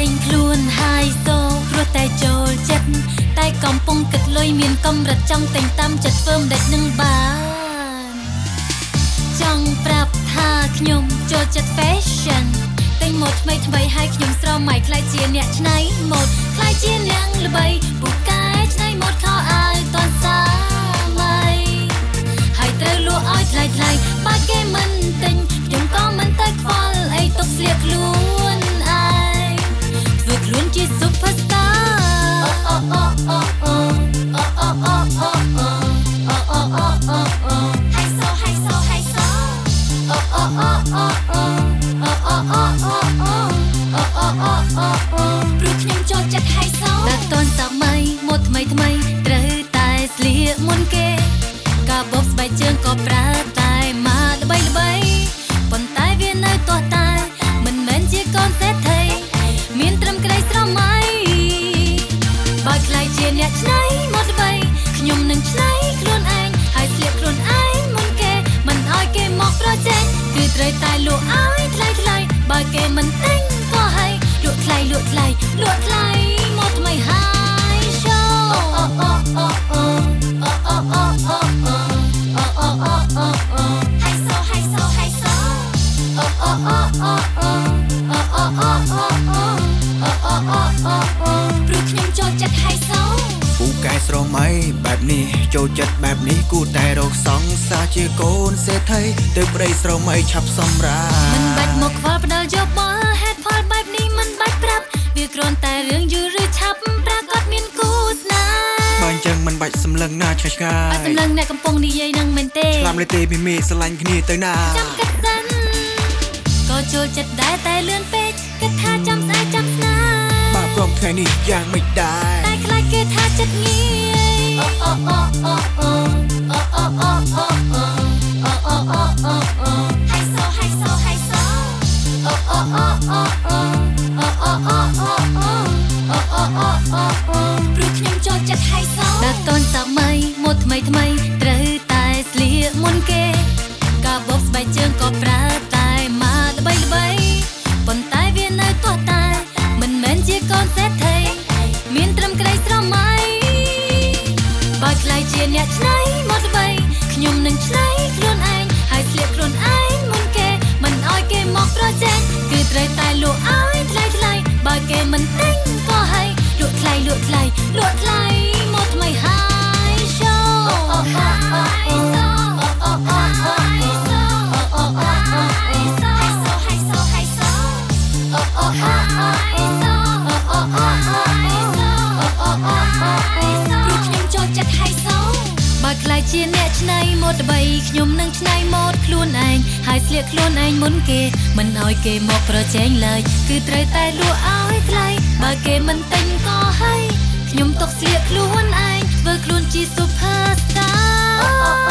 งខ្លួនហើយសូព្រោះតែចូលចិត្តតែកំពុងគិតលុយមានកម្រិតចង់តែងតាមចិត្តធ្វើមិនដេចនឹងបានចង់ប្រាប់ថាខ្ញុំចូលចិត្ត fashion តែងម៉ូដថ្មីហើយខ្ញុំស្រមៃខ្លាចជាអ្នកច្នៃម៉ូដខ្លាចជាអ្នកល្បីពូកែច្នៃម៉ូដខោអាវតនសាមៃហើយត្រូវលក់ឲ្យថ្លៃបើគេមិនទិញខ្ញុំក៏មិនទៅខ្វល់អីទុកស្លៀកខ្លួនឯងធ្វើខ្លួនជា superstar ព្រោះខ្ញុំចូលចិត្តហៃសូតែតនសម័យម៉ូដថ្មីត្រូវតែស្លៀកមុនគេការបបស្បែកជើងក៏ប្រើតែមកល្បីប៉ុន្តែវានៅទាស់តែមិនមែនជាកូនសេដ្ឋីមានត្រឹមក្តីស្រមៃបើខ្លាចជាអ្នកច្នៃម៉ូដល្បីខ្ញុំនឹងច្នៃខ្លួនឯងហើយស្លៀកខ្លួនឯងមុនគេមិនឲ្យគេមកប្រជែងគឺត្រូវតែលក់ឲ្យថ្លៃបើគេមិនទិញក៏ហើយលក់ថ្លៃម៉ូដថ្មីហើយshow ព្រោះខ្ញុំចូលចិត្តហៃសូពូកែស្រមៃបែបនេះចូលចិត្តបែបនេះគូតែរកសង្សារជាកូនសេដ្ឋីទៅប្តីស្រមៃឆាប់សម្រាមិនបាច់មកខ្វល់ផ្ដាល់យកមកហេតុផលបែបនេះមិនបាច់ប្រាប់វាគ្រាន់តែរឿងយូរឬឆាប់ប្រាកដមានគូស្នេហ៍បើអញ្ចឹងមិនបាច់សម្លឹងណាឆ្ងាយសម្លឹងអ្នកកំពុងនិយាយនឹងមែនទេឆ្លាមលេទេពីមេស្រឡាញ់គ្នាទៅណាចាំគិតសិនក៏ចូលចិត្តដែរតែលឿនពេកគិតថាចាំស្អែកចាំស្នាបើព្រមថ្ងៃនេះយ៉ាងមិនដែរតែខ្លាចគេថាចិត្តងាយហៃសូព្រោះខ្ញុំចូលចិត្តហៃសូដល់តនសម័យម៉ូដថ្មីត្រូវតែស្លៀកមុនគេការបបស្បែកជើងក៏ប្រើតែមកល្បីប៉ុន្តែវានៅទាស់តែមិនមែនជាកូនសេដ្ឋីមានត្រឹមក្តីស្រមៃបើខ្លាចជាអ្នកច្នៃម៉ូដល្បីខ្ញុំនឹងច្នៃខ្លួនឯងហើយស្លៀកខ្លួនឯងមុនគេមិនឲ្យគេមកប្រជែងគឺត្រូវតែលក់ឲ្យថ្លៃបើគេមិនទិញក៏ហើយលក់ថ្លៃម៉ូដថ្មីហើយshow បើខ្លាចជាអ្នកច្នៃម៉ូដល្បីខ្ញុំនឹងច្នៃម៉ូដខ្លួនឯងហើយស្លៀកខ្លួនឯងមុនគេមិនឲ្យគេមកប្រជែងឡើយគឺត្រូវតែលក់ឲ្យថ្លៃបើគេមិនទិញក៏ហើយខ្ញុំទុកស្លៀកខ្លួនឯងធ្វើខ្លួនជា superstar